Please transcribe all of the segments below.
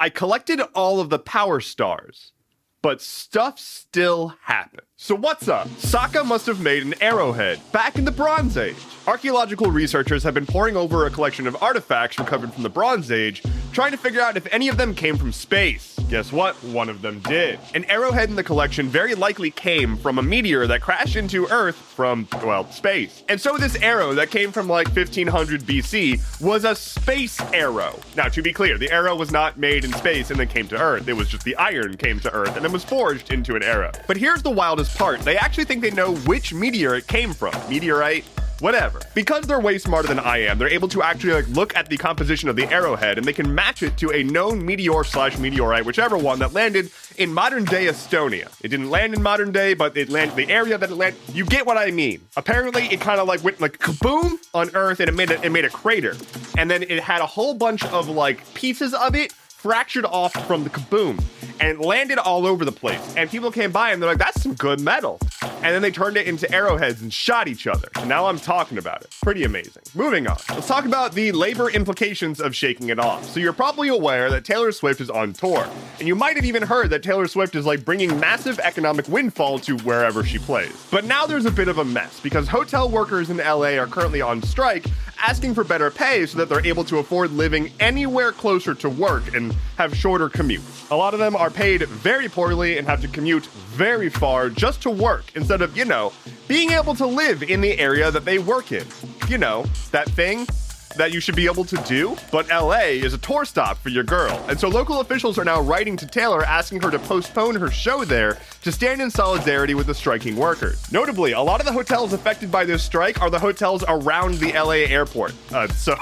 I collected all of the power stars, but stuff still happened. So what's up? Sokka must have made an arrowhead back in the Bronze Age. Archaeological researchers have been poring over a collection of artifacts recovered from the Bronze Age, trying to figure out if any of them came from space. Guess what? One of them did. An arrowhead in the collection very likely came from a meteor that crashed into Earth from, well, space. And so this arrow that came from like 1500 BC was a space arrow. Now, to be clear, the arrow was not made in space and then came to Earth. It was just the iron came to Earth and then was forged into an arrow. But here's the wildest part. They actually think they know which meteor it came from. Meteorite? Whatever. Because they're way smarter than I am, they're able to actually look at the composition of the arrowhead and they can match it to a known meteor/meteorite, whichever one, that landed in modern day Estonia. It didn't land in modern day, but it landed the area that it landed. You get what I mean. Apparently, it kind of like went like kaboom on Earth and it made a crater. And then it had a whole bunch of like pieces of it fractured off from the kaboom and landed all over the place. And people came by and they're like, that's some good metal. And then they turned it into arrowheads and shot each other. So now I'm talking about it. Pretty amazing. Moving on. Let's talk about the labor implications of shaking it off. So you're probably aware that Taylor Swift is on tour. And you might have even heard that Taylor Swift is like bringing massive economic windfall to wherever she plays. But now there's a bit of a mess because hotel workers in LA are currently on strike, asking for better pay so that they're able to afford living anywhere closer to work and have shorter commutes. A lot of them are paid very poorly and have to commute very far just to work instead of, being able to live in the area that they work in. That thing that you should be able to do, but LA is a tour stop for your girl. And so local officials are now writing to Taylor asking her to postpone her show there to stand in solidarity with the striking workers. Notably, a lot of the hotels affected by this strike are the hotels around the LA airport. So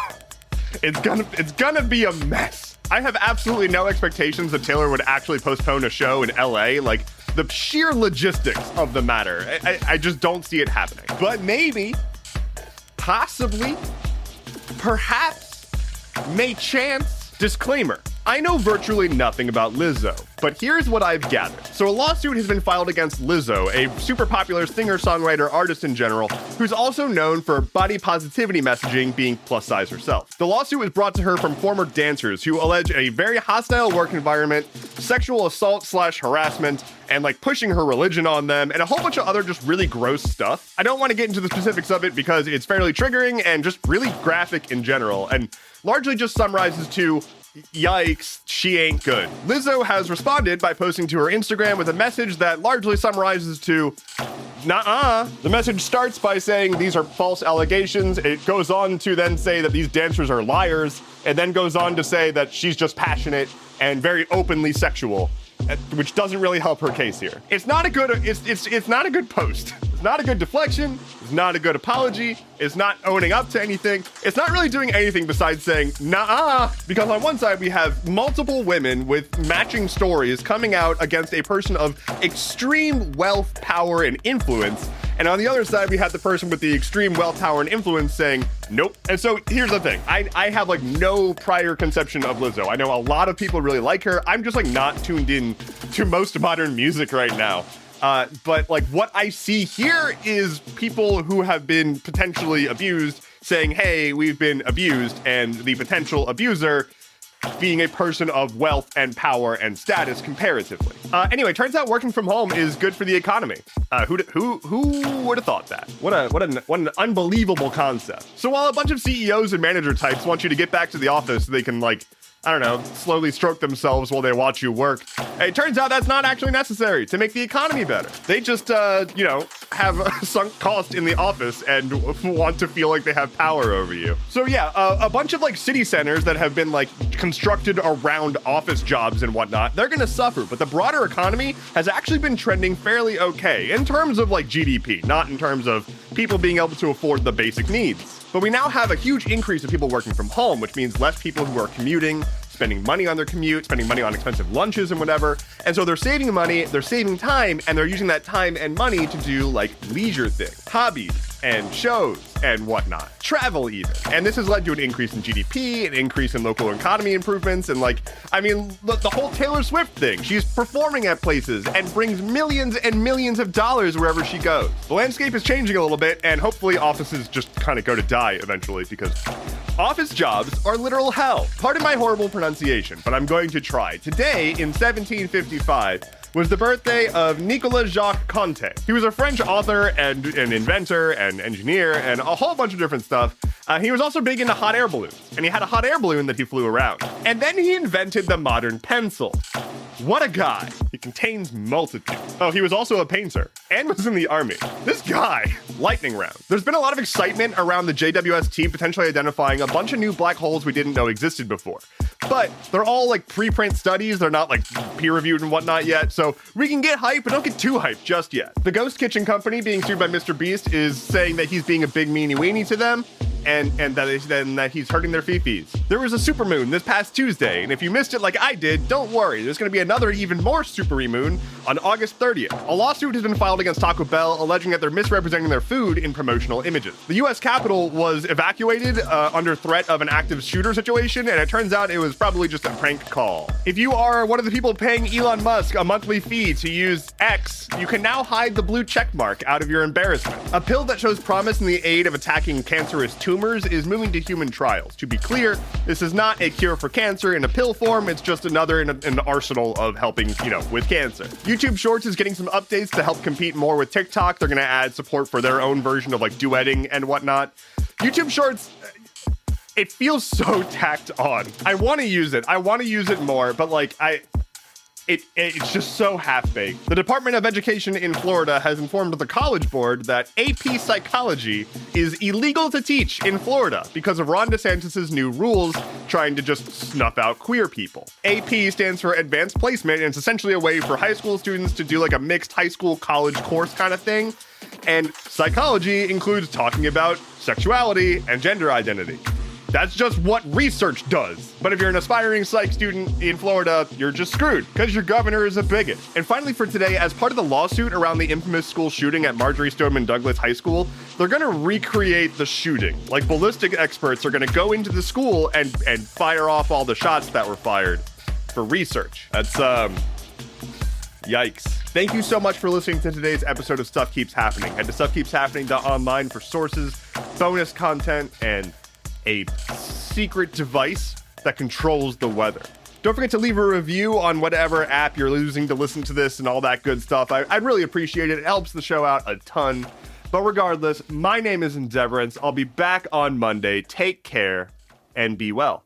it's gonna be a mess. I have absolutely no expectations that Taylor would actually postpone a show in LA. Like, the sheer logistics of the matter, I just don't see it happening. But maybe, possibly, perhaps, may chance. Disclaimer, I know virtually nothing about Lizzo, but here's what I've gathered. So a lawsuit has been filed against Lizzo, a super popular singer-songwriter artist in general, who's also known for body positivity messaging, being plus size herself. The lawsuit was brought to her from former dancers who allege a very hostile work environment, sexual assault/harassment, and like pushing her religion on them, and a whole bunch of other just really gross stuff. I don't want to get into the specifics of it because it's fairly triggering and just really graphic in general, and largely just summarizes to, yikes, she ain't good. Lizzo has responded by posting to her Instagram with a message that largely summarizes to, nuh-uh. The message starts by saying these are false allegations. It goes on to then say that these dancers are liars, and then goes on to say that she's just passionate and very openly sexual, which doesn't really help her case here. It's not a good it's not a good post. It's not a good deflection. It's not a good apology. It's not owning up to anything. It's not really doing anything besides saying, nah, because on one side we have multiple women with matching stories coming out against a person of extreme wealth, power, and influence. And on the other side, we have the person with the extreme wealth, power, and influence saying, nope. And so here's the thing. I have like no prior conception of Lizzo. I know a lot of people really like her. I'm just like not tuned in to most modern music right now. But like what I see here is people who have been potentially abused saying, hey, we've been abused, and the potential abuser being a person of wealth and power and status comparatively. Anyway, turns out working from home is good for the economy. Who would have thought that? What an unbelievable concept. So while a bunch of CEOs and manager types want you to get back to the office so they can slowly stroke themselves while they watch you work, it turns out that's not actually necessary to make the economy better. They just, have a sunk cost in the office and want to feel like they have power over you. So yeah, a bunch of like city centers that have been like constructed around office jobs and whatnot, they're gonna suffer, but the broader economy has actually been trending fairly okay in terms of like GDP, not in terms of people being able to afford the basic needs. But we now have a huge increase of people working from home, which means less people who are commuting, spending money on their commute, spending money on expensive lunches and whatever. And so they're saving money, they're saving time, and they're using that time and money to do like leisure things, hobbies, and shows and whatnot. Travel even. And this has led to an increase in GDP, an increase in local economy improvements, and the whole Taylor Swift thing. She's performing at places and brings millions and millions of dollars wherever she goes. The landscape is changing a little bit, and hopefully offices just kind of go to die eventually, because office jobs are literal hell. Pardon my horrible pronunciation, but I'm going to try. Today, in 1755, was the birthday of Nicolas Jacques Conté. He was a French author and an inventor and engineer and a whole bunch of different stuff. He was also big into hot air balloons, and he had a hot air balloon that he flew around. And then he invented the modern pencil. What a guy. He contains multitudes. Oh, he was also a painter and was in the army. This guy, lightning round. There's been a lot of excitement around the JWST potentially identifying a bunch of new black holes we didn't know existed before. But they're all like preprint studies. They're not like peer-reviewed and whatnot yet. So we can get hype, but don't get too hyped just yet. The Ghost Kitchen Company being sued by Mr. Beast is saying that he's being a big meanie weenie to them. And that he's hurting their fifis. There was a supermoon this past Tuesday, and if you missed it like I did, don't worry. There's going to be another even more supery moon on August 30th. A lawsuit has been filed against Taco Bell, alleging that they're misrepresenting their food in promotional images. The U.S. Capitol was evacuated under threat of an active shooter situation, and it turns out it was probably just a prank call. If you are one of the people paying Elon Musk a monthly fee to use X, you can now hide the blue check mark out of your embarrassment. A pill that shows promise in the aid of attacking cancerous tumors is moving to human trials. To be clear, this is not a cure for cancer in a pill form. It's just another in an arsenal of helping, with cancer. YouTube Shorts is getting some updates to help compete more with TikTok. They're going to add support for their own version of duetting and whatnot. YouTube Shorts, it feels so tacked on. I want to use it. I want to use it more, but it's just so half-baked. The Department of Education in Florida has informed the College Board that AP Psychology is illegal to teach in Florida because of Ron DeSantis' new rules trying to just snuff out queer people. AP stands for Advanced Placement, and it's essentially a way for high school students to do a mixed high school college course kind of thing. And psychology includes talking about sexuality and gender identity. That's just what research does. But if you're an aspiring psych student in Florida, you're just screwed because your governor is a bigot. And finally for today, as part of the lawsuit around the infamous school shooting at Marjory Stoneman Douglas High School, they're going to recreate the shooting. Ballistic experts are going to go into the school and fire off all the shots that were fired for research. That's, yikes. Thank you so much for listening to today's episode of Stuff Keeps Happening. Head to stuffkeepshappening.online for sources, bonus content, and a secret device that controls the weather. Don't forget to leave a review on whatever app you're using to listen to this and all that good stuff. I'd really appreciate it. It helps the show out a ton. But regardless, my name is Endeavorance. I'll be back on Monday. Take care and be well.